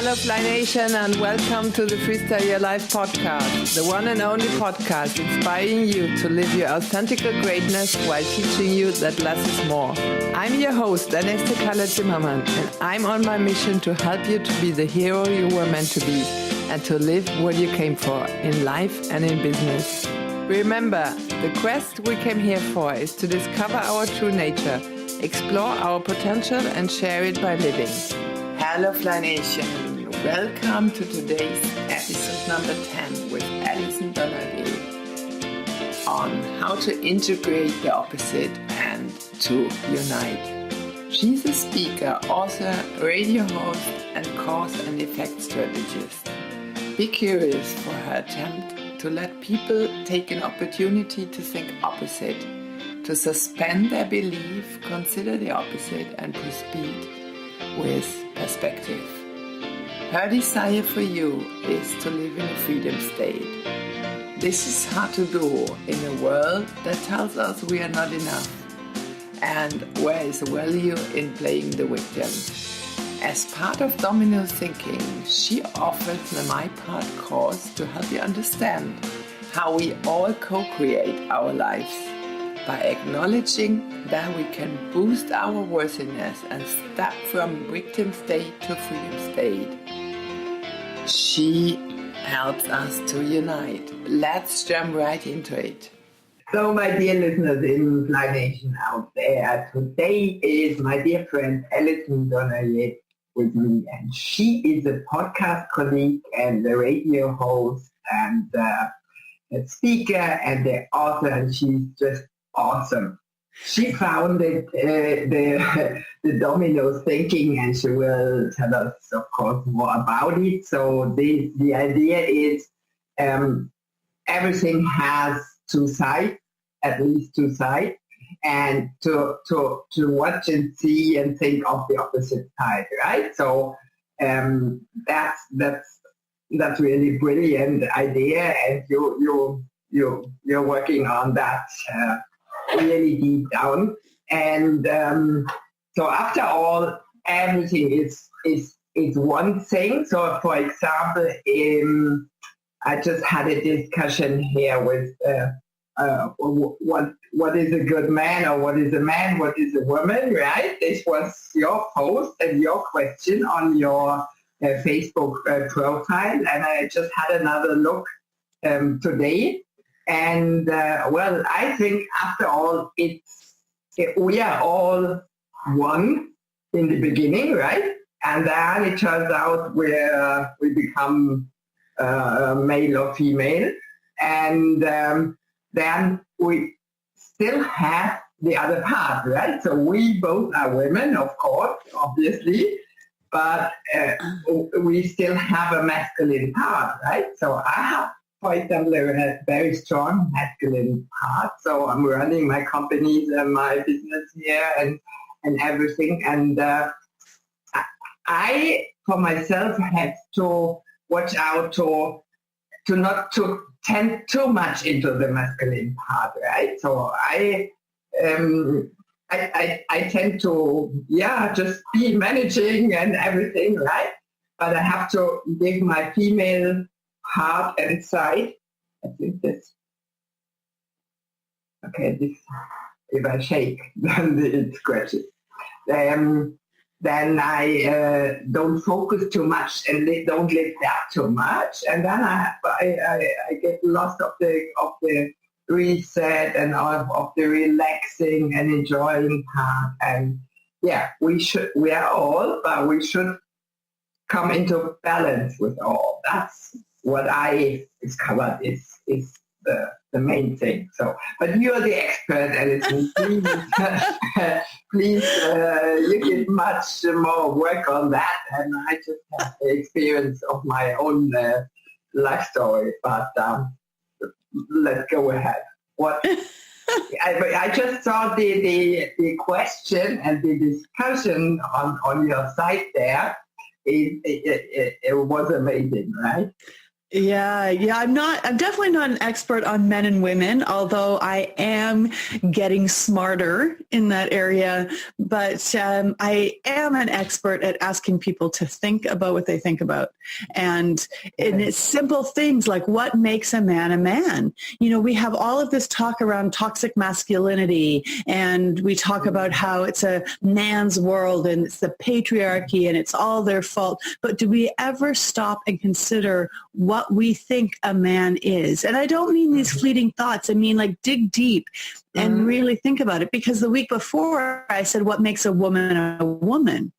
Hello Fly Nation and welcome to the Freestyle Your Life podcast, the one and only podcast inspiring you to live your authentic greatness while teaching you that less is more. I'm your host, Anesta Zimmermann, and I'm on my mission to help you to be the hero you were meant to be and to live what you came for in life and in business. Remember, the quest we came here for is to discover our true nature, explore our potential and share it by living. Hello Fly Nation, welcome to today's episode number 10 with Alison Donaghey on how to integrate the opposite and to unite. She's a speaker, author, radio host and cause and effect strategist. Be curious for her attempt to let people take an opportunity to think opposite, to suspend their belief, consider the opposite and proceed with perspective. Her desire for you is to live in a freedom state. This is hard to do in a world that tells us we are not enough and where is the value in playing the victim. As part of Domino Thinking, she offers the My Part course to help you understand how we all co-create our lives by acknowledging that we can boost our worthiness and step from victim state to freedom state. She helps us to unite. Let's jump right into it. So my dear listeners in Fly Nation out there, today is my dear friend Alison Donaghey with me, and she is a podcast colleague and a radio host and a speaker and the author, and she's just awesome. She founded the Domino Thinking, and she will tell us, of course, more about it. So the idea is everything has two sides, at least two sides, and to watch and see and think of the opposite side, right? So that's really brilliant idea, and you're working on that really deep down. And so after all, everything is one thing. So for example, I just had a discussion here with what is a good man, or what is a man, what is a woman, right? This was your post and your question on your Facebook profile, and I just had another look today. And well, I think after all, we are all one in the beginning, right? And then it turns out we become male or female, and then we still have the other part, right? So we both are women, of course, obviously, but we still have a masculine part, right? So I have, for example, a very strong masculine part. So I'm running my companies and my business here and everything. And I, for myself, have to watch out to not to tend too much into the masculine part, right? So I tend to, just be managing and everything, right? But I have to give my female heart and side. I think this. Okay, this. If I shake, then it scratches. Then I don't focus too much and don't lift that too much, and then I get lost of the reset and of the relaxing and enjoying part. And we are all, but we should come into balance with all. That's what I discovered is the main thing. So, but you're the expert, Alison. Please, you get much more work on that, and I just have the experience of my own life story. But let's go ahead. What? I just saw the question and the discussion on your site there. It was amazing, right? Yeah. I'm definitely not an expert on men and women, although I am getting smarter in that area. But I am an expert at asking people to think about what they think about. And it's simple things like what makes a man a man. You know, we have all of this talk around toxic masculinity, and we talk about how it's a man's world and it's the patriarchy and it's all their fault. But do we ever stop and consider what we think a man is? And I don't mean these fleeting thoughts. I mean, like, dig deep and really think about it. Because the week before I said, what makes a woman a woman?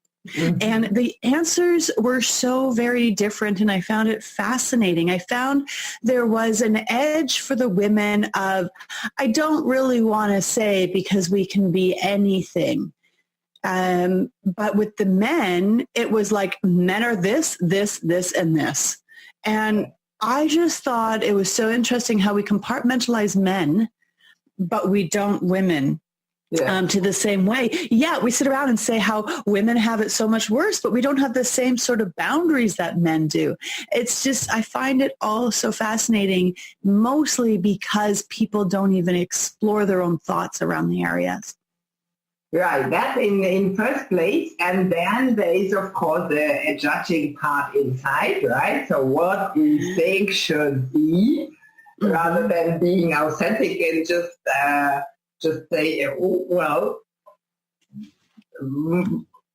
And the answers were so very different, and I found it fascinating. I found there was an edge for the women of, I don't really want to say because we can be anything. But with the men, it was like, men are this, this, this, and this. And I just thought it was so interesting how we compartmentalize men, but we don't women to the same way. Yeah, we sit around and say how women have it so much worse, but we don't have the same sort of boundaries that men do. It's just, I find it all so fascinating, mostly because people don't even explore their own thoughts around the areas. Right, that in first place, and then there is, of course, a judging part inside, right? So what we think should be, rather than being authentic and just say, oh, well,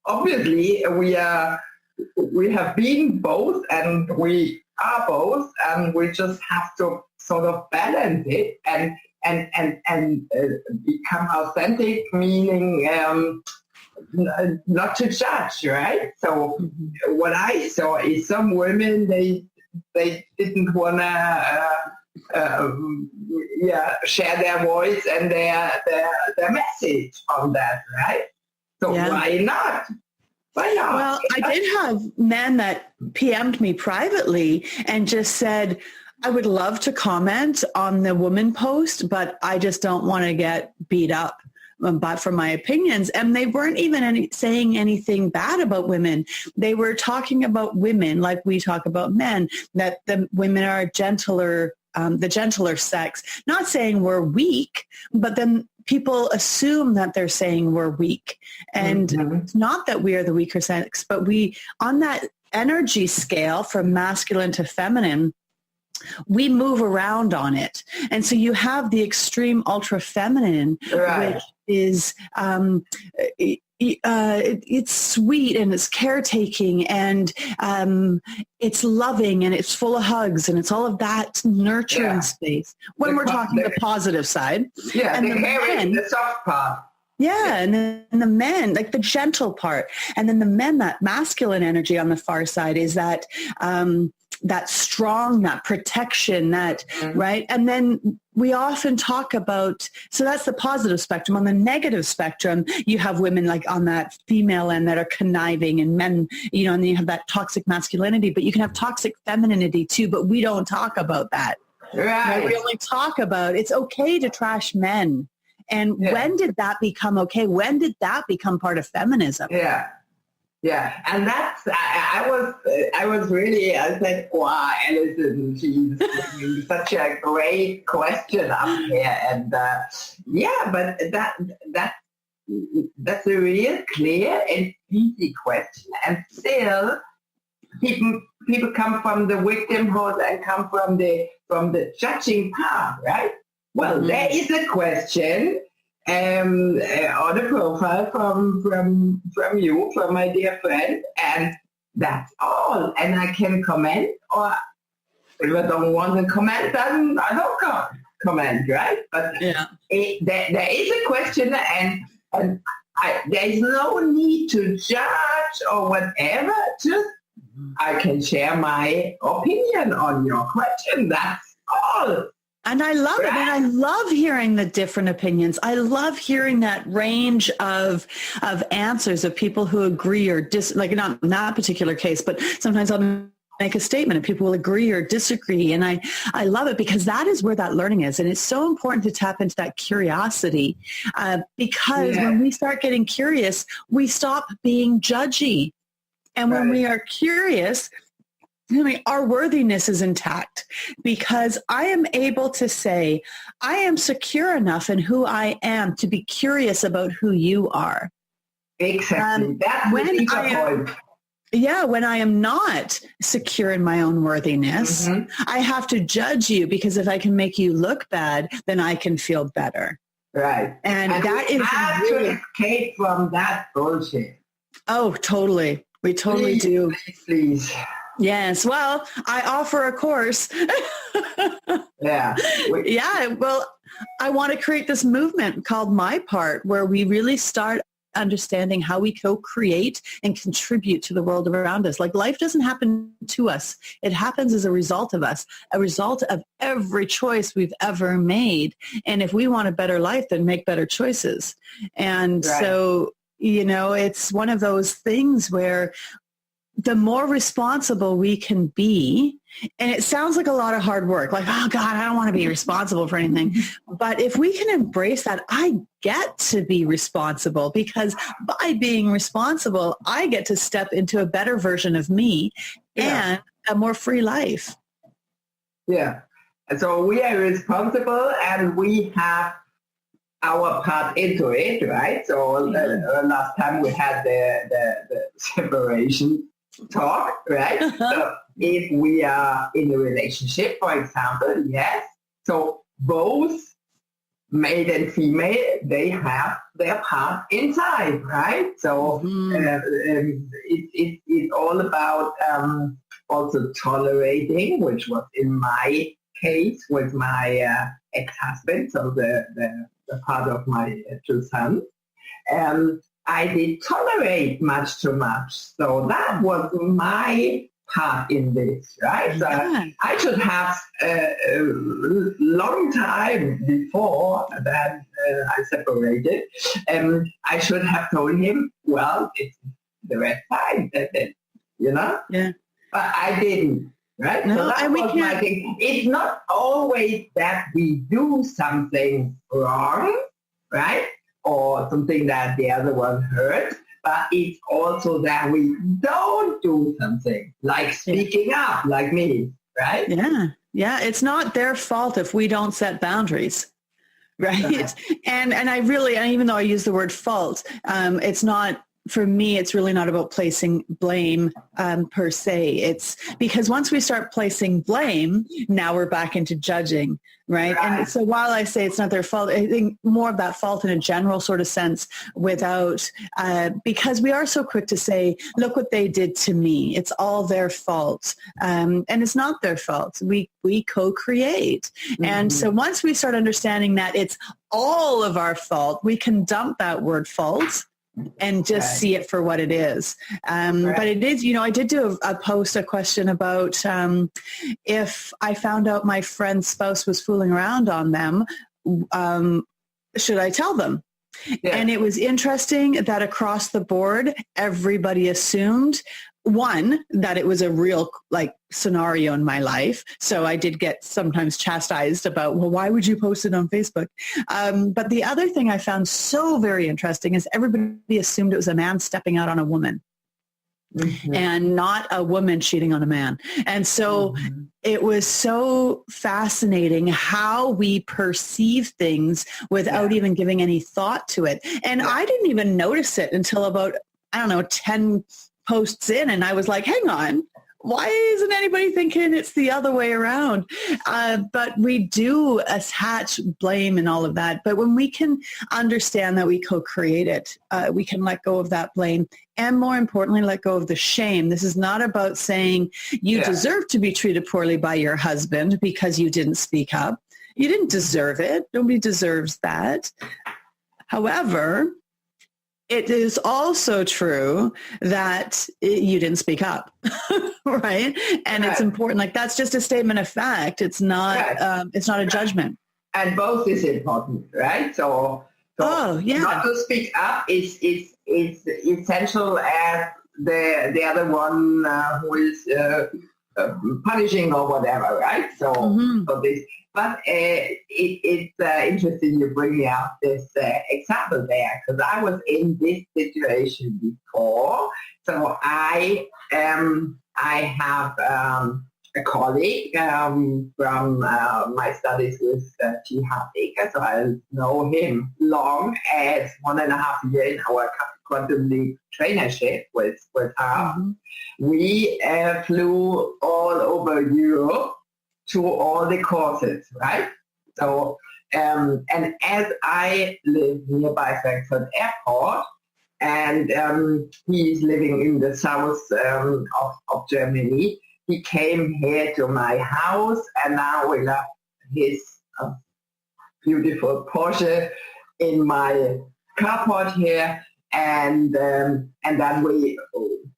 obviously we have been both, and we are both, and we just have to sort of balance it and become authentic, meaning not to judge, right? So what I saw is some women, they didn't want to share their voice and their message on that, right? So why not? Why not? Well, I did have men that PM'd me privately and just said, I would love to comment on the woman post, but I just don't want to get beat up for my opinions. And they weren't even saying anything bad about women. They were talking about women like we talk about men, that the women are gentler, the gentler sex. Not saying we're weak, but then people assume that they're saying we're weak. And it's not that we are the weaker sex, but we, on that energy scale from masculine to feminine, we move around on it. And so you have the extreme ultra feminine, which is, it's sweet and it's caretaking and it's loving and it's full of hugs and it's all of that nurturing space when we're talking the positive side. Yeah, and the soft part. Yeah, and then the men, like the gentle part. And then the men, that masculine energy on the far side is that that strong, that protection, that, right? And then we often talk about, so that's the positive spectrum. On the negative spectrum, you have women like on that female end that are conniving, and men, you know, and then you have that toxic masculinity, but you can have toxic femininity too, but we don't talk about that. Right? We only talk about, it's okay to trash men. And when did that become okay? When did that become part of feminism? Yeah, and that's, I was really, I said, wow, Alison, she's such a great question up here. And but that's a real clear and easy question. And still, people come from the victimhood and come from the judging part, right? Well, there is a question on the profile from you, from my dear friend, and that's all. And I can comment, or if I don't want to comment, then I don't comment, right? But there is a question, and there is no need to judge or whatever. Just I can share my opinion on your question. That's all. And I love it. And I love hearing the different opinions. I love hearing that range of answers of people who agree or like not in that particular case, but sometimes I'll make a statement and people will agree or disagree. And I love it because that is where that learning is. And it's so important to tap into that curiosity because when we start getting curious, we stop being judgy. And when we are curious, our worthiness is intact because I am able to say, I am secure enough in who I am to be curious about who you are. Exactly. That's the deeper point. Yeah, when I am not secure in my own worthiness, I have to judge you because if I can make you look bad, then I can feel better. Right. And that is really to escape from that bullshit. Oh, totally. We totally do. Please. Yes. Well, I offer a course. Yeah. Yeah. Well, I want to create this movement called My Part, where we really start understanding how we co-create and contribute to the world around us. Like life doesn't happen to us. It happens as a result of us, a result of every choice we've ever made. And if we want a better life, then make better choices. And so, it's one of those things where the more responsible we can be, and it sounds like a lot of hard work, like, oh God, I don't want to be responsible for anything. But if we can embrace that, I get to be responsible because by being responsible, I get to step into a better version of me and a more free life. Yeah. And so we are responsible and we have our part into it, right? So last time we had the separation talk, right? So if we are in a relationship, for example, yes. So both male and female, they have their part inside, right? So it's all about also tolerating, which was in my case with my ex-husband, so the part of my two sons. I did tolerate much too much. So that was my part in this, right? So I should have a long time before that I separated. I should have told him, well, it's the red flag, Yeah. But I didn't. Right? No, so that was my thing. It's not always that we do something wrong, right? Or something that the other one hurt, but it's also that we don't do something, like speaking up, like me, right? Yeah. It's not their fault if we don't set boundaries, right? And I really, and even though I use the word fault, it's not, for me, it's really not about placing blame per se. It's because once we start placing blame, now we're back into judging, right? And so while I say it's not their fault, I think more of that fault in a general sort of sense without, because we are so quick to say, look what they did to me. It's all their fault. And it's not their fault. We co-create. And so once we start understanding that it's all of our fault, we can dump that word fault and just see it for what it is. But it is, I did do a question about if I found out my friend's spouse was fooling around on them, should I tell them? Yeah. And it was interesting that across the board, everybody assumed, one, that it was a real scenario in my life. So I did get sometimes chastised about, well, why would you post it on Facebook? But the other thing I found so very interesting is everybody assumed it was a man stepping out on a woman and not a woman cheating on a man. And so it was so fascinating how we perceive things without even giving any thought to it. And I didn't even notice it until about, 10 posts in, and I was like, hang on, why isn't anybody thinking it's the other way around? But we do attach blame and all of that. But when we can understand that we co-create it, we can let go of that blame and, more importantly, let go of the shame. This is not about saying you deserve to be treated poorly by your husband because you didn't speak up. You didn't deserve it. Nobody deserves that. However, it is also true that you didn't speak up, right? And it's important. That's just a statement of fact. It's not. It's not a judgment. And both is important, right? So not to speak up is essential as the other one who is punishing or whatever, right? So this. But it's interesting you bring out this example there, because I was in this situation before. So I I have a colleague from my studies with Jihad Baker, so I know him long as 1.5 years in our quantum leap trainership with her. Mm-hmm. We flew all over Europe to all the courses, right? So, and as I live nearby Frankfurt Airport, and he's living in the south of Germany, he came here to my house, and now we have his beautiful Porsche in my carport here, and then we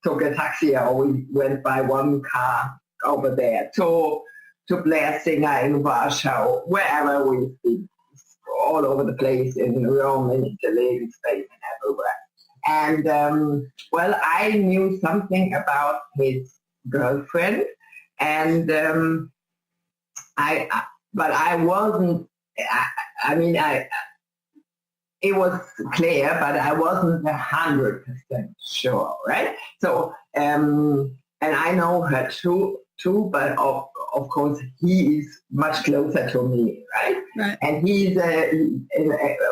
took a taxi, or we went by one car over there to Blair Singer in Warsaw, wherever we've been, all over the place, in Rome, in Italy, in Spain, and everywhere. And well, I knew something about his girlfriend, and but I wasn't. It was clear, but I wasn't 100% sure, right? So, and I know her too, but of course he is much closer to me, right? Right. And he's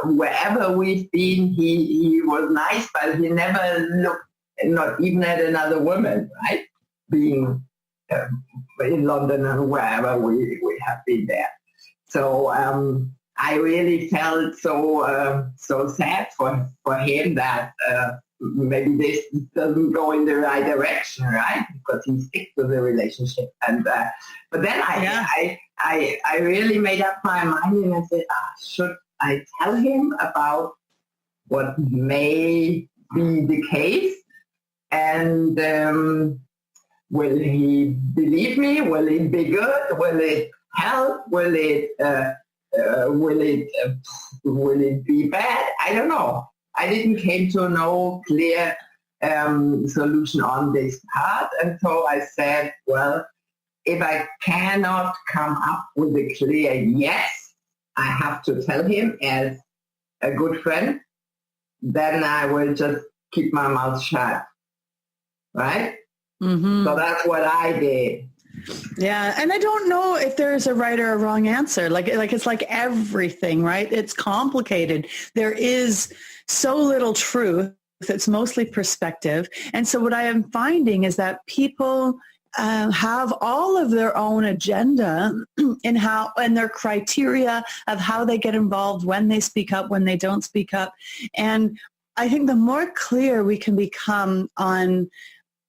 wherever we've been, he was nice, but he never looked, not even at another woman, right? Being in London or wherever we have been there. So I really felt so sad for him that maybe this doesn't go in the right direction, right? Because he sticks to the relationship. And but then I really made up my mind, and I said, should I tell him about what may be the case? And will he believe me? Will it be good? Will it help? Will it be bad? I don't know. I didn't came to no clear solution on this part, and so I said, well, if I cannot come up with a clear yes, I have to tell him as a good friend, then I will just keep my mouth shut, right? Mm-hmm. So that's what I did. Yeah, and I don't know if there's a right or a wrong answer. Like it's like everything, right? It's complicated. There is so little truth. It's mostly perspective. And so what I am finding is that people have all of their own agenda and their criteria of how they get involved, when they speak up, when they don't speak up. And I think the more clear we can become on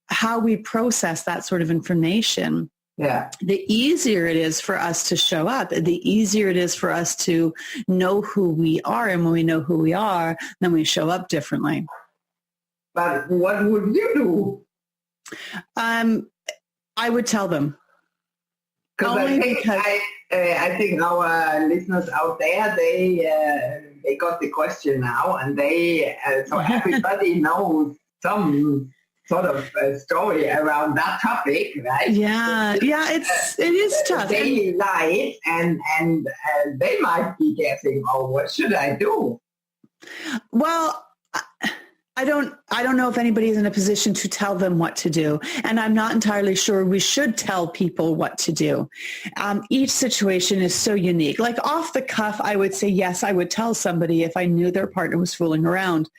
how we process that sort of information, the easier it is for us to show up, the easier it is for us to know who we are. And when we know who we are, then we show up differently. But what would you do? I would tell them. I think our listeners out there, they got the question now, and so everybody knows some sort of story around that topic, right? Yeah, it is tough. Daily life, and they might be guessing, what should I do? Well, I don't know if anybody's in a position to tell them what to do, and I'm not entirely sure we should tell people what to do. Each situation is so unique. Like off the cuff, I would say yes, I would tell somebody if I knew their partner was fooling around,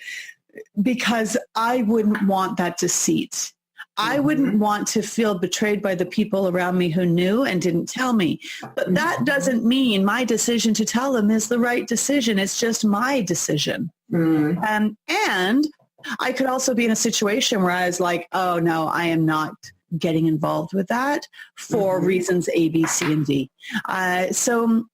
because I wouldn't want that deceit. I wouldn't want to feel betrayed by the people around me who knew and didn't tell me. But that doesn't mean my decision to tell them is the right decision. It's just my decision. And I could also be in a situation where I was like, oh, no, I am not getting involved with that for reasons A, B, C, and D. So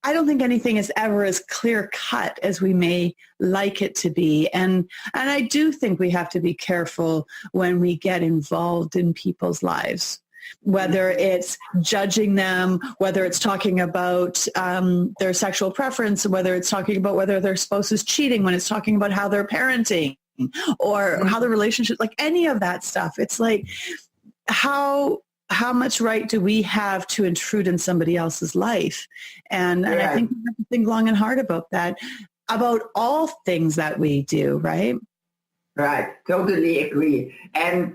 I don't think anything is ever as clear cut as we may like it to be. And I do think we have to be careful when we get involved in people's lives, whether it's judging them, whether it's talking about their sexual preference, whether it's talking about whether their spouse is cheating, when it's talking about how they're parenting or how the relationship, like any of that stuff. It's like, how much right do we have to intrude in somebody else's life? And I think we have to think long and hard about that, about all things that we do, right? Right, totally agree. And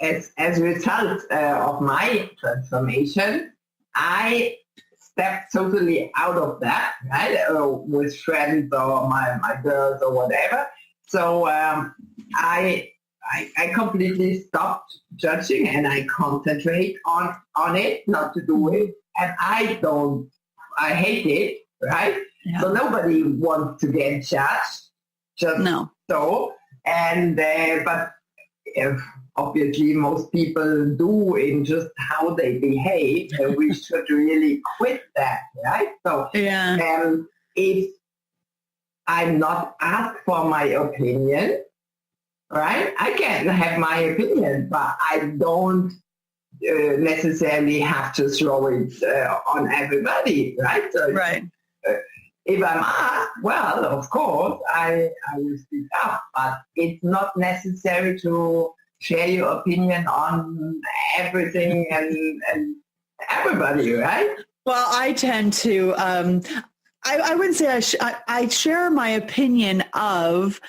as a result of my transformation, I stepped totally out of that, right? With friends or my girls or whatever. So I completely stopped judging and I concentrate on it, not to do it. And I hate it, right? Yeah. So nobody wants to get judged, just no. So. And but obviously most people do in just how they behave, and we should really quit that, right? So if I'm not asked for my opinion, right, I can have my opinion, but I don't necessarily have to throw it on everybody, right? So right. If I'm asked, well, of course, I will speak up, but it's not necessary to share your opinion on everything and everybody, right? Well, I tend to, I wouldn't say I share my opinion of,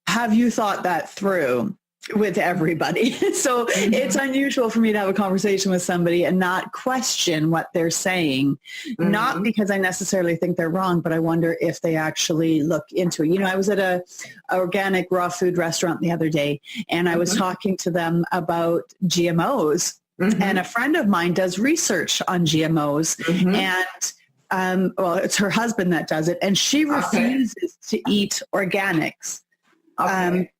have you thought that through with everybody? So it's unusual for me to have a conversation with somebody and not question what they're saying, not because I necessarily think they're wrong, but I wonder if they actually look into it. You know, I was at a organic raw food restaurant the other day, and I was talking to them about GMOs, and a friend of mine does research on GMOs, and well, it's her husband that does it, and she refuses to eat organics.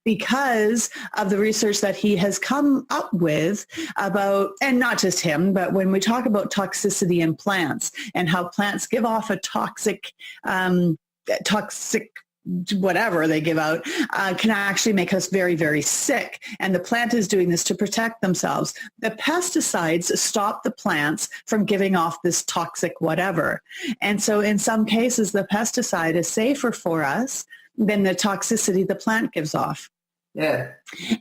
Because of the research that he has come up with about, and not just him, but when we talk about toxicity in plants and how plants give off a toxic whatever they give out, can actually make us very, very sick. And the plant is doing this to protect themselves. The pesticides stop the plants from giving off this toxic whatever. And so in some cases, the pesticide is safer for us than the toxicity the plant gives off. Yeah.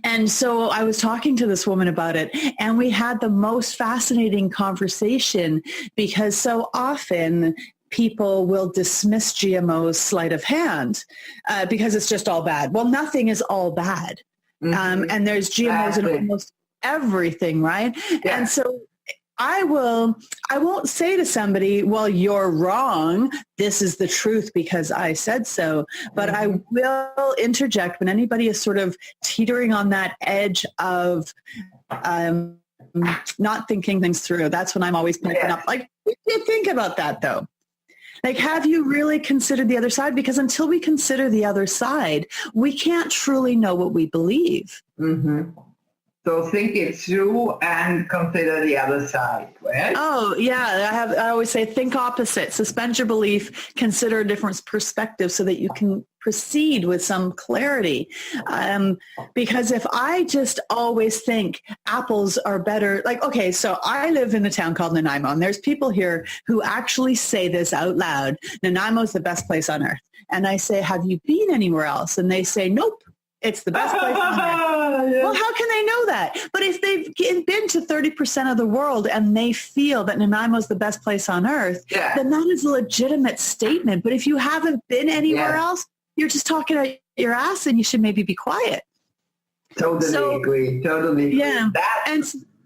And so I was talking to this woman about it, and we had the most fascinating conversation, because so often people will dismiss GMOs sleight of hand because it's just all bad. Well, nothing is all bad. And there's GMOs in almost everything, right? Yeah. And so I won't say to somebody, well, you're wrong. This is the truth because I said so. But I will interject when anybody is sort of teetering on that edge of not thinking things through. That's when I'm always picking up, like, think about that though. Like, have you really considered the other side? Because until we consider the other side, we can't truly know what we believe. So think it through and consider the other side, right? Oh, yeah. I always say think opposite. Suspend your belief, consider a different perspective so that you can proceed with some clarity. Because if I just always think apples are better, like, okay, so I live in a town called Nanaimo, and there's people here who actually say this out loud. Nanaimo is the best place on earth. And I say, have you been anywhere else? And they say, nope. It's the best place on earth. Well, how can they know that? But if they've been to 30% of the world and they feel that Nanaimo is the best place on earth, then that is a legitimate statement. But if you haven't been anywhere else, you're just talking out your ass, and you should maybe be quiet. Totally agree. Totally. Yeah.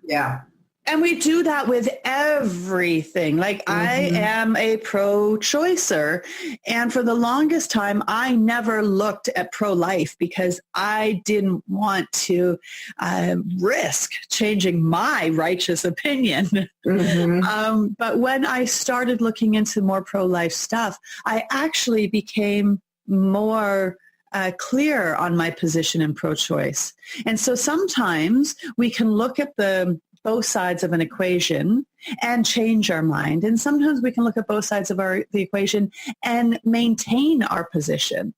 Yeah. And we do that with everything. Like, I am a pro-choicer. And for the longest time, I never looked at pro-life because I didn't want to risk changing my righteous opinion. But when I started looking into more pro-life stuff, I actually became more clear on my position in pro-choice. And so sometimes we can look at both sides of an equation and change our mind. And sometimes we can look at both sides of the equation and maintain our position.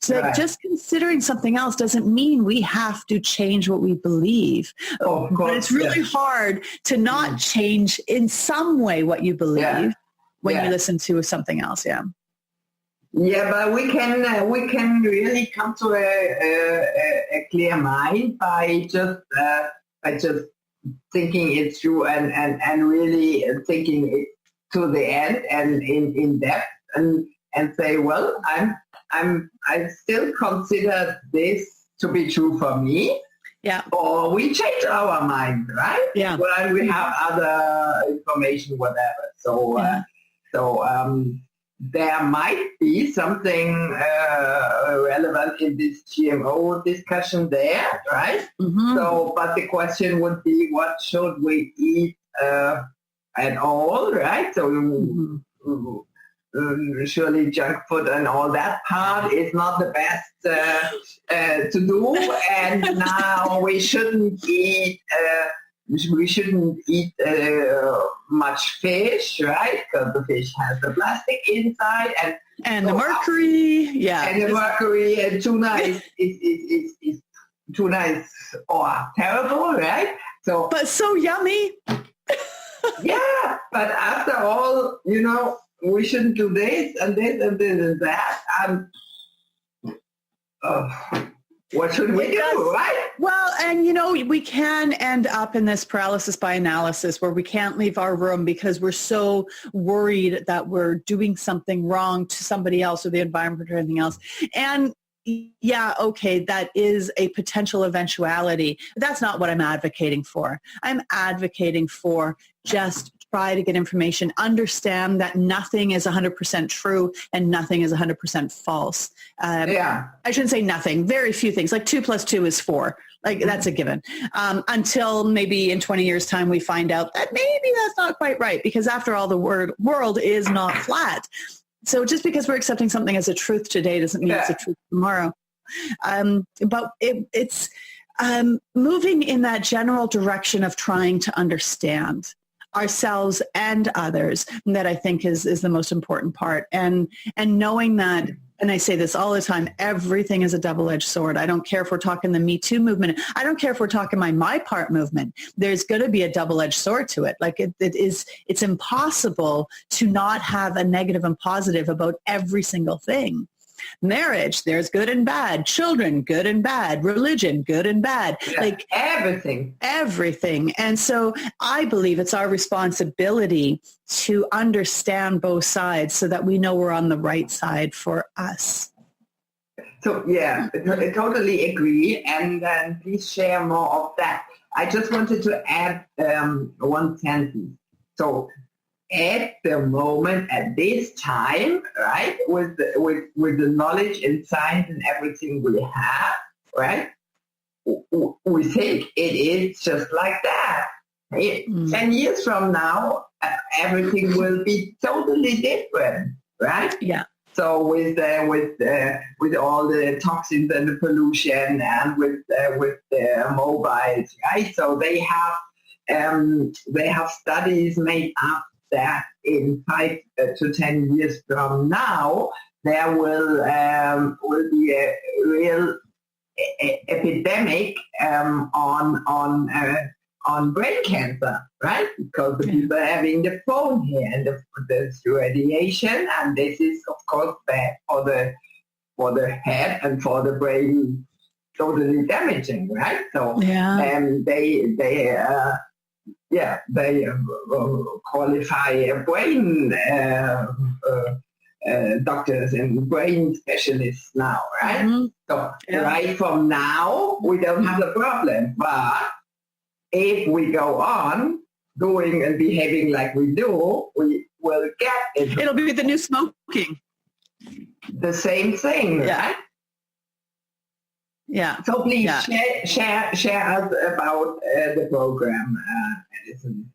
So just considering something else doesn't mean we have to change what we believe. But it's really hard to not change in some way what you believe when you listen to something else. Yeah, but we can really come to a clear mind by just thinking it through and really thinking it to the end and in depth and say, well, I still consider this to be true for me. Yeah. Or we change our mind, right? Yeah. When we have other information, whatever. So, there might be something relevant in this GMO discussion there, right? Mm-hmm. So, but the question would be, what should we eat at all, right? So, surely junk food and all that part is not the best to do. And now we shouldn't eat much fish, right? Because the fish has the plastic inside and the mercury, and the mercury, and tuna is terrible, right? So, but so yummy. Yeah, but after all, we shouldn't do this and this and this and that. What should we do, right? Well, and we can end up in this paralysis by analysis where we can't leave our room because we're so worried that we're doing something wrong to somebody else or the environment or anything else. And yeah, okay, that is a potential eventuality. That's not what I'm advocating for. I'm advocating for just try to get information, understand that nothing is 100% true and nothing is 100% false. I shouldn't say nothing, very few things, like 2 + 2 is 4. Like that's a given. Until maybe in 20 years' time, we find out that maybe that's not quite right because after all, the world is not flat. So just because we're accepting something as a truth today doesn't mean it's a truth tomorrow. But it's moving in that general direction of trying to understand ourselves and others that I think is the most important part. And knowing that, and I say this all the time, everything is a double-edged sword. I don't care if we're talking the Me Too movement. I don't care if we're talking my part movement. There's going to be a double-edged sword to it. Like it's impossible to not have a negative and positive about every single thing. Marriage, there's good and bad. Children, good and bad. Religion, good and bad. Yeah, like everything. And so I believe it's our responsibility to understand both sides so that we know we're on the right side for us. So yeah, I totally agree. And then please share more of that. I just wanted to add one sentence. So at the moment, at this time, right, with the knowledge and science and everything we have, right, we think it is just like that. 10 years from now, everything will be totally different, right? Yeah. So with all the toxins and the pollution and with the mobiles, right? So they have studies made up that in 5 to 10 years from now, there will be a real epidemic on brain cancer, right? Because the people are having the phone here and the radiation, and this is of course bad for the head and for the brain, totally damaging, right? So they qualify brain doctors and brain specialists now, right? Mm-hmm. So right from now, we don't have the problem. But if we go on doing and behaving like we do, we will get it. It'll be the new smoking. The same thing, right? Yeah. So please share us about the program, Alison.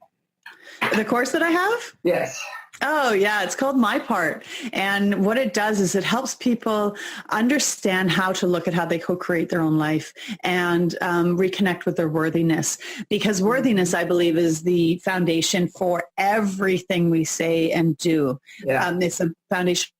The course that I have? Yes. Oh, yeah. It's called My Part. And what it does is it helps people understand how to look at how they co-create their own life and reconnect with their worthiness. Because worthiness, I believe, is the foundation for everything we say and do. Yeah. It's a foundation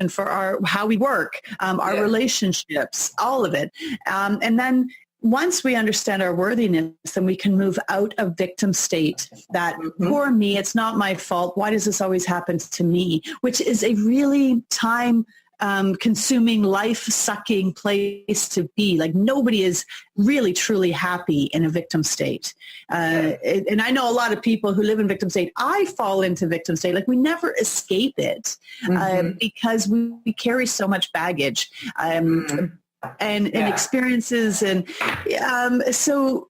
for how we work, our relationships, all of it. And then once we understand our worthiness, then we can move out of victim state, that poor me, it's not my fault. Why does this always happen to me? Which is a really time-consuming, life-sucking place to be. Like nobody is really, truly happy in a victim state. And I know a lot of people who live in victim state. I fall into victim state. Like we never escape it because we carry so much baggage. and experiences. And so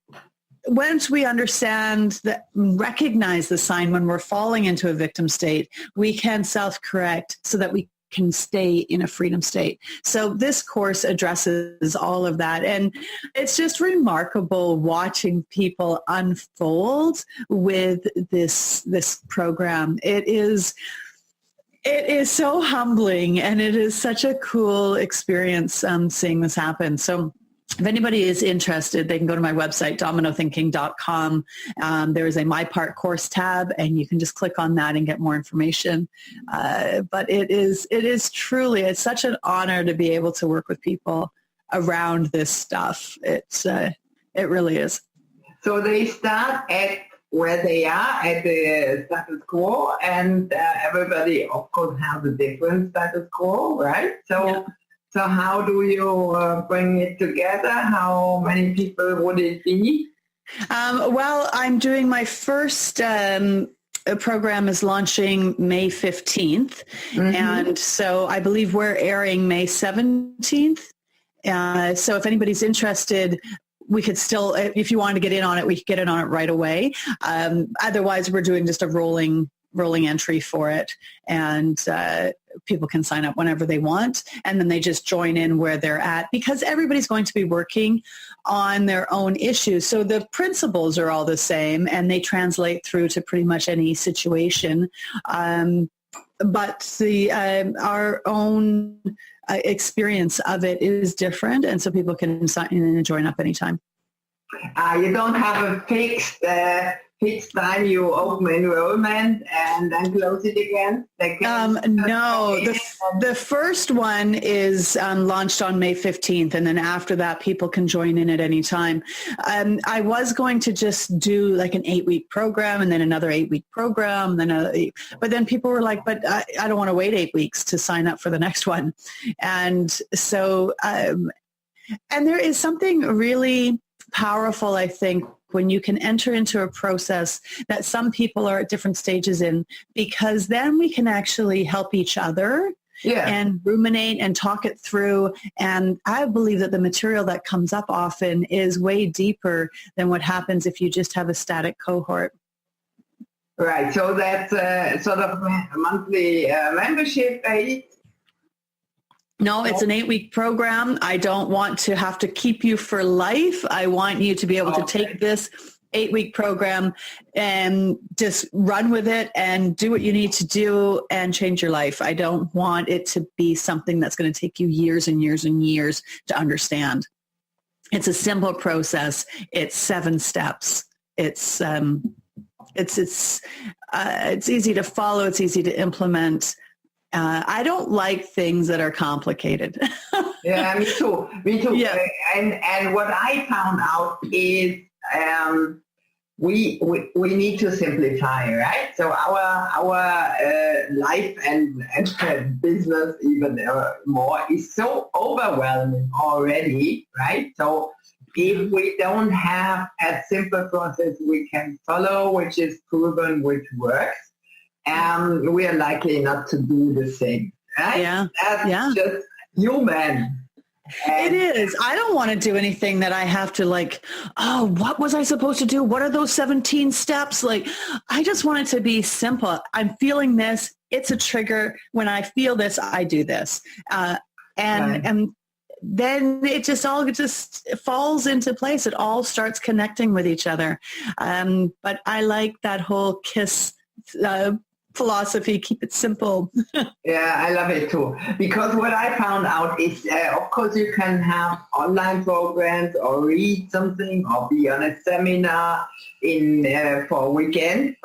once we understand that, recognize the sign when we're falling into a victim state, we can self-correct so that we can stay in a freedom state. So this course addresses all of that. And it's just remarkable watching people unfold with this program. It is so humbling, and it is such a cool experience seeing this happen. So if anybody is interested, they can go to my website, dominothinking.com. There is a My Part course tab, and you can just click on that and get more information. But it is truly, it's such an honor to be able to work with people around this stuff. It really is. So they start at where they are at the status quo, and everybody, of course, has a different status quo, right? So how do you bring it together? How many people would it be? Well, I'm doing my first program is launching May 15th. Mm-hmm. And so I believe we're airing May 17th. So if anybody's interested, we could still, if you wanted to get in on it, we could get in on it right away. Otherwise, we're doing just a rolling entry for it, and people can sign up whenever they want, and then they just join in where they're at, because everybody's going to be working on their own issues. So the principles are all the same, and they translate through to pretty much any situation. But our own experience of it is different, and so people can sign in and join up anytime. You don't have a fixed time you open enrollment and then close it again? No, the first one is launched on May 15th, and then after that, people can join in at any time. I was going to just do like an 8-week program and then another 8-week program, but then people were like, but I don't want to wait 8 weeks to sign up for the next one. And so, and there is something really powerful, I think, when you can enter into a process that some people are at different stages in, because then we can actually help each other and ruminate and talk it through. And I believe that the material that comes up often is way deeper than what happens if you just have a static cohort. Right. So that's sort of a monthly membership fee. No, it's an 8-week program. I don't want to have to keep you for life. I want you to be able to take this 8-week program and just run with it and do what you need to do and change your life. I don't want it to be something that's going to take you years and years and years to understand. It's a simple process. It's 7 steps. It's easy to follow. It's easy to implement. I don't like things that are complicated. Yeah, me too. Yeah. And what I found out is we need to simplify, right? So our life and business even more is so overwhelming already, right? So if we don't have a simple process we can follow, which is proven, which works, we are likely not to do the same, right? Yeah. That's just human. It is. I don't want to do anything that I have to what was I supposed to do? What are those 17 steps? I just want it to be simple. I'm feeling this. It's a trigger. When I feel this, I do this. And then it just all falls into place. It all starts connecting with each other. But I like that whole KISS philosophy, keep it simple. Yeah, I love it too. Because what I found out is, of course, you can have online programs or read something or be on a seminar for a weekend,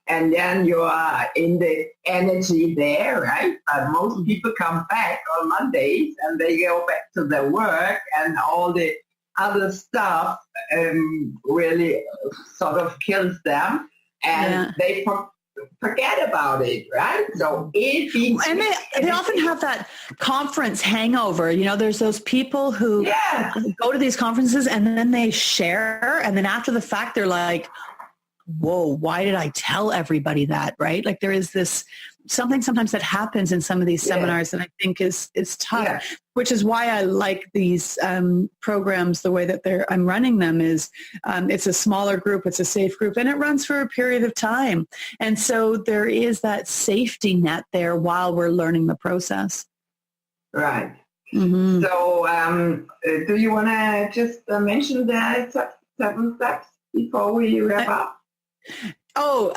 and then you are in the energy there, right? But most people come back on Mondays and they go back to their work, and all the other stuff really sort of kills them, and they forget about it, right? So and they often have that conference hangover. There's those people who go to these conferences and then they share, and then after the fact they're like, whoa, why did I tell everybody that, right? There is this something sometimes that happens in some of these seminars that I think is tough, which is why I like these programs the way that I'm running them is it's a smaller group, it's a safe group, and it runs for a period of time. And so there is that safety net there while we're learning the process. Right. Mm-hmm. So do you want to just mention the 7 steps before we wrap up? Well,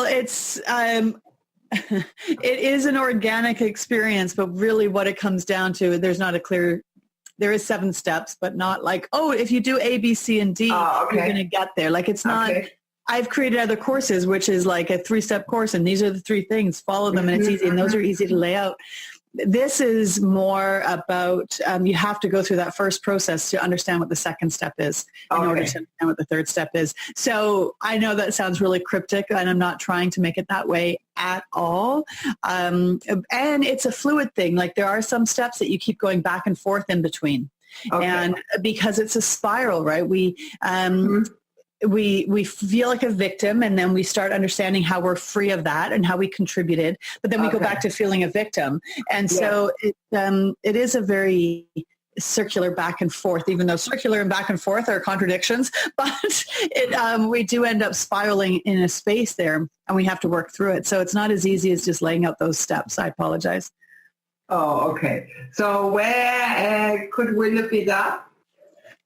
it's it is an organic experience, but really what it comes down to, there is 7 steps, but not like, if you do A, B, C, and D, you're going to get there. Like it's not, I've created other courses, which is like a 3-step course, and these are the 3 things, follow them, and it's easy, and those are easy to lay out. This is more about, you have to go through that first process to understand what the second step is in order to understand what the third step is. So I know that sounds really cryptic, and I'm not trying to make it that way at all. And it's a fluid thing. Like there are some steps that you keep going back and forth in between. And because it's a spiral, right? We feel like a victim, and then we start understanding how we're free of that and how we contributed, but then we go back to feeling a victim. And so it is a very circular back and forth, even though circular and back and forth are contradictions, but we do end up spiraling in a space there, and we have to work through it. So it's not as easy as just laying out those steps. I apologize. Oh, okay. So where could we look it up?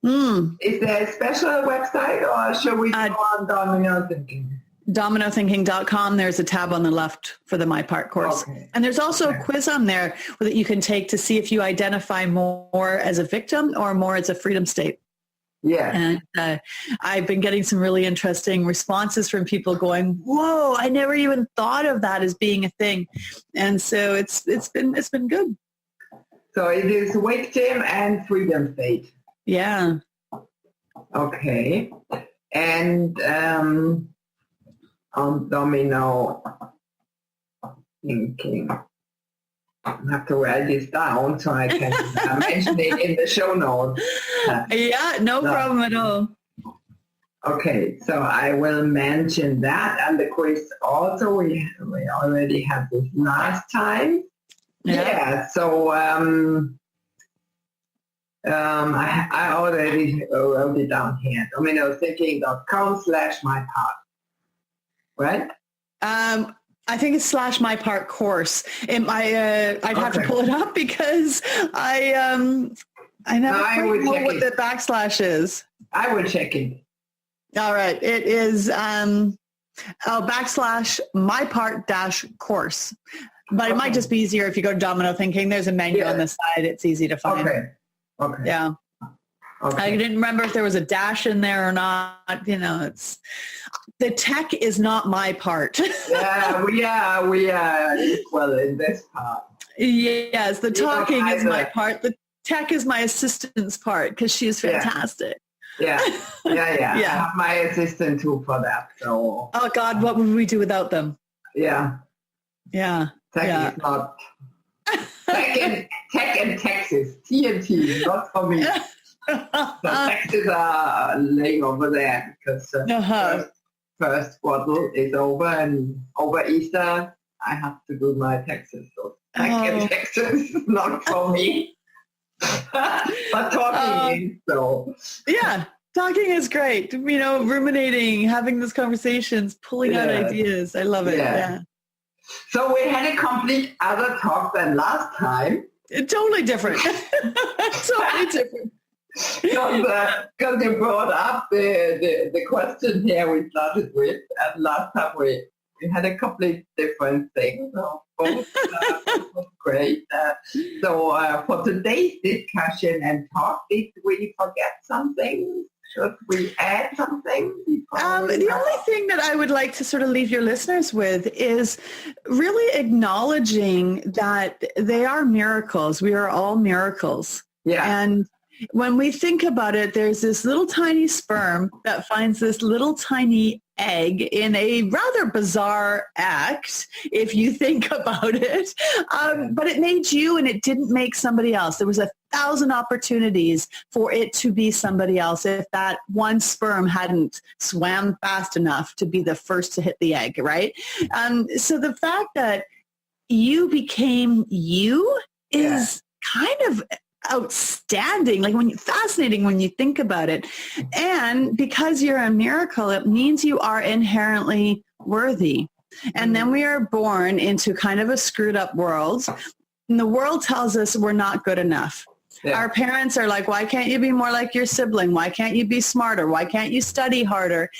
Is there a special website, or should we go on Domino Thinking? DominoThinking.com. There's a tab on the left for the My Part course. And there's also a quiz on there that you can take to see if you identify more as a victim or more as a freedom state. Yeah. And I've been getting some really interesting responses from people going, whoa, I never even thought of that as being a thing. And so it's been good. So it is victim and freedom state. Yeah. Okay. And on Domino Thinking, I have to write this down so I can mention it in the show notes. No problem at all. Okay, so I will mention that, and the quiz also we already had this last time. So I already wrote it down here. DominoThinking.com/mypart. Right? I think it's /mypart course. I'd have to pull it up because I never quite know what the backslash is. I will check it. All right. It is /mypart-course. But it might just be easier if you go to Domino Thinking. There's a menu on the side. It's easy to find. Okay. Yeah. I didn't remember if there was a dash in there or not. It's the tech is not my part. we are equal in this part. Yes, the talking is my part. The tech is my assistant's part because she's fantastic. Yeah. I have my assistant too for that. So. Oh God, what would we do without them? Yeah. Tech is not. Tech and Texas. TNT, not for me. So taxes are laying over there because first bottle is over, and over Easter I have to do my taxes. So and taxes is not for me. But talking is so. Yeah, talking is great. Ruminating, having these conversations, pulling out ideas. I love it. Yeah. So we had a complete other talk than last time. Totally different. Totally different. Because you brought up the question here we started with, and last time we had a complete different thing. So both was great. So for today's discussion and talk, did we forget something? Should we add something? The only thing that I would like to sort of leave your listeners with is really acknowledging that they are miracles. We are all miracles. Yeah. And when we think about it, there's this little tiny sperm that finds this little tiny egg in a rather bizarre act, if you think about it. But it made you and it didn't make somebody else. There was 1,000 opportunities for it to be somebody else if that one sperm hadn't swam fast enough to be the first to hit the egg, right? So the fact that you became you is kind of outstanding, fascinating when you think about it. And because you're a miracle, it means you are inherently worthy. And then we are born into kind of a screwed up world. And the world tells us we're not good enough. Yeah. Our parents are like, why can't you be more like your sibling? Why can't you be smarter? Why can't you study harder?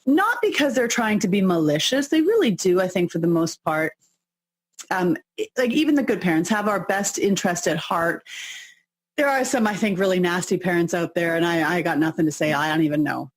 Not because they're trying to be malicious. They really do, I think, for the most part. Even the good parents have our best interest at heart. There are some, I think, really nasty parents out there, and I got nothing to say. I don't even know.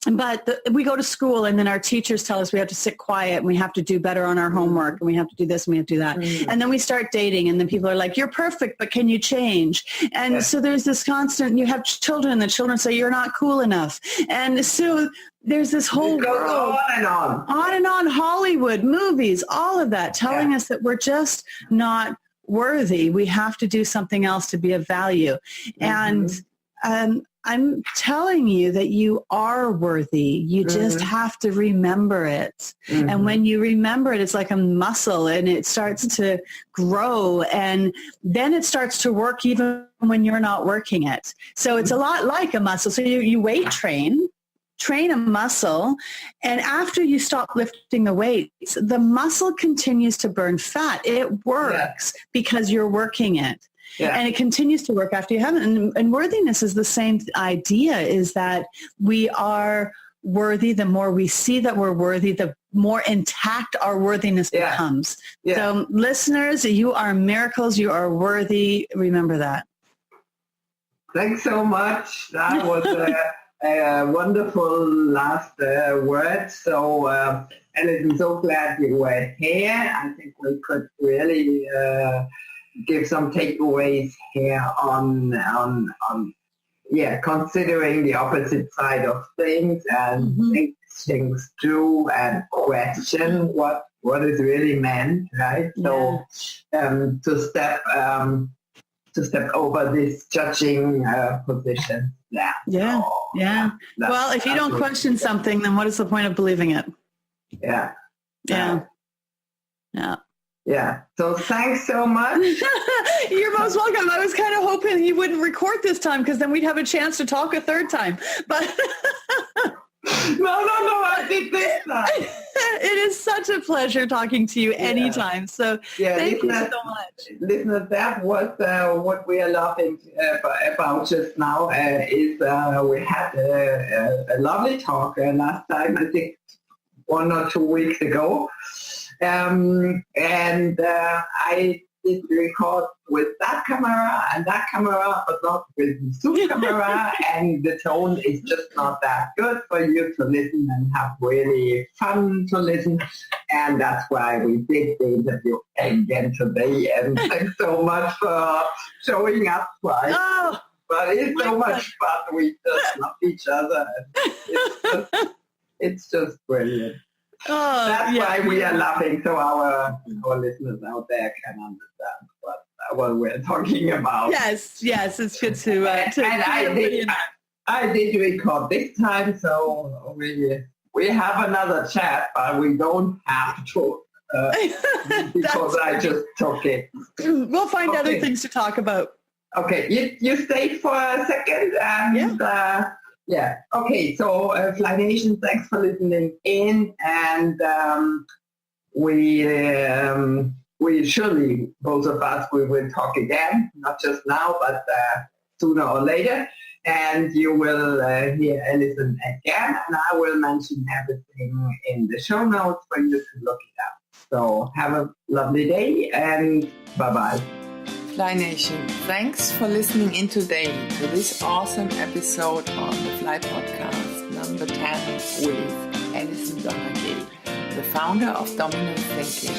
But we go to school, and then our teachers tell us we have to sit quiet, and we have to do better on our homework, and we have to do this, and we have to do that. And then we start dating, and then people are like, you're perfect, but can you change? And so there's this constant, you have children, and the children say, you're not cool enough. And so there's this whole world, on and on, Hollywood, movies, all of that, telling us that we're just not worthy. We have to do something else to be of value. And I'm telling you that you are worthy. You just have to remember it. And when you remember it, it's like a muscle, and it starts to grow, and then it starts to work even when you're not working it. So it's a lot like a muscle. So you weight train a muscle, and after you stop lifting the weights, the muscle continues to burn fat. It works because you're working it. And it continues to work after you have it. And worthiness is the same idea, is that we are worthy. The more we see that we're worthy, the more intact our worthiness becomes. So listeners, you are miracles. You are worthy. Remember that. Thanks so much. That was a wonderful last word. So, I'm so glad you were here. I think we could really give some takeaways here on considering the opposite side of things and think things through and question what is really meant, right? So to step over this judging position. Well, if you don't question something, then what is the point of believing it? So thanks so much. You're most welcome. I was kind of hoping you wouldn't record this time, because then we'd have a chance to talk a third time. But no, I did this time. It is such a pleasure talking to you anytime. So thank you so much. Listeners, that was what we are laughing about just now. Is we had a lovely talk last time, I think 1 or 2 weeks ago. I did record with that camera and that camera, but not with the Zoom camera, and the tone is just not that good for you to listen and have really fun to listen. And that's why we did the interview again today. And thanks so much for showing up twice. But it's so much fun. We just love each other. And it's just brilliant. That's why we are laughing, so our listeners out there can understand what we're talking about. Yes, it's good to and I did record this time, so we have another chat, but we don't have to because I just took it. We'll find other things to talk about. Okay, you stayed for a second, and okay, so Fly Nation, thanks for listening in, and we surely, both of us, we will talk again, not just now, but sooner or later, and you will hear Alison again, and I will mention everything in the show notes for you to look it up. So have a lovely day, and bye-bye. Fly Nation, thanks for listening in today to this awesome episode on the Fly Podcast number 10 with Alison Donaghey, the founder of Dominant Thinking.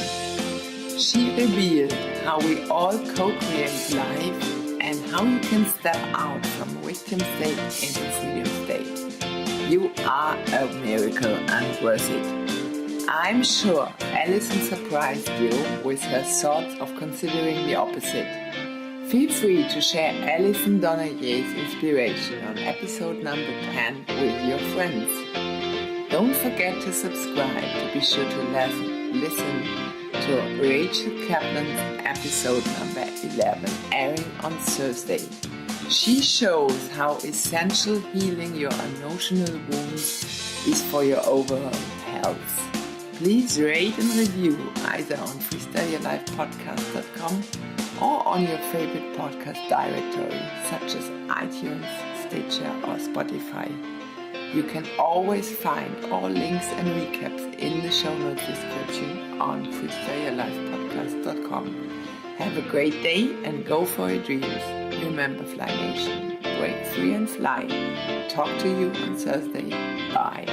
She revealed how we all co-create life and how you can step out from victim state into freedom state. You are a miracle and worth it. I'm sure Alison surprised you with her thoughts of considering the opposite. Feel free to share Alison Donaghey's inspiration on episode number 10 with your friends. Don't forget to subscribe to be sure to listen to Rachel Kaplan's episode number 11 airing on Thursday. She shows how essential healing your emotional wounds is for your overall health. Please rate and review either on freestyleyourlifepodcast.com or on your favorite podcast directory such as iTunes, Stitcher or Spotify. You can always find all links and recaps in the show notes description on freestyleyourlifepodcast.com. Have a great day and go for your dreams. Remember, Fly Nation, break free and fly. Talk to you on Thursday. Bye.